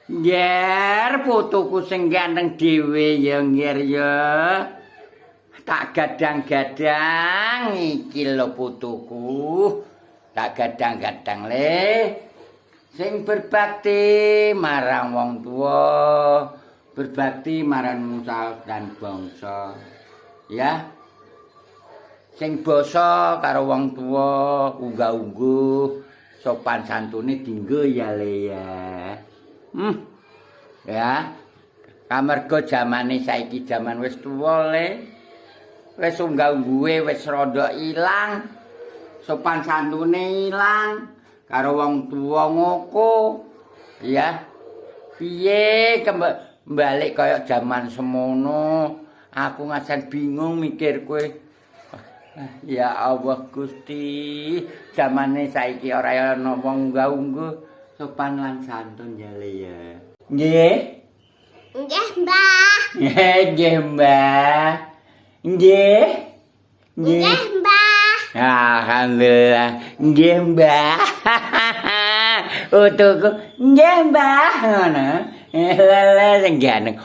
Ngger putuku sing ganteng dhewe ya ngger ya. Tak gadang-gadang iki lho putuku. Tak gadang-gadang le. Sing berbakti marang wong tuwa, berbakti marang nusa dan bangsa. Ya. Sing basa karo wong tuwa, unggah-ungguh, sopan santune dinggo ya le ya. Ya. Kamerga jamane saiki jaman wis tuwa le. Wis unggah-ungguhe wis rada ilang. Sopan santune ilang. Karo wong tuwa ngoko. Ya. Piye balik kaya jaman semono. Aku ngasan bingung mikir kowe. Ya Allah Gusti, zamane saiki ora ana wong unggah-ungguh, sopan lan santun ya le ya. Nggih. Nggih, Mbah. Nggih, Mbah. Nggih. Nggih, Mbah. Alhamdulillah. Nggih, Mbah. Utuku nggih, Mbah. Ngono. Lele sing ganteng.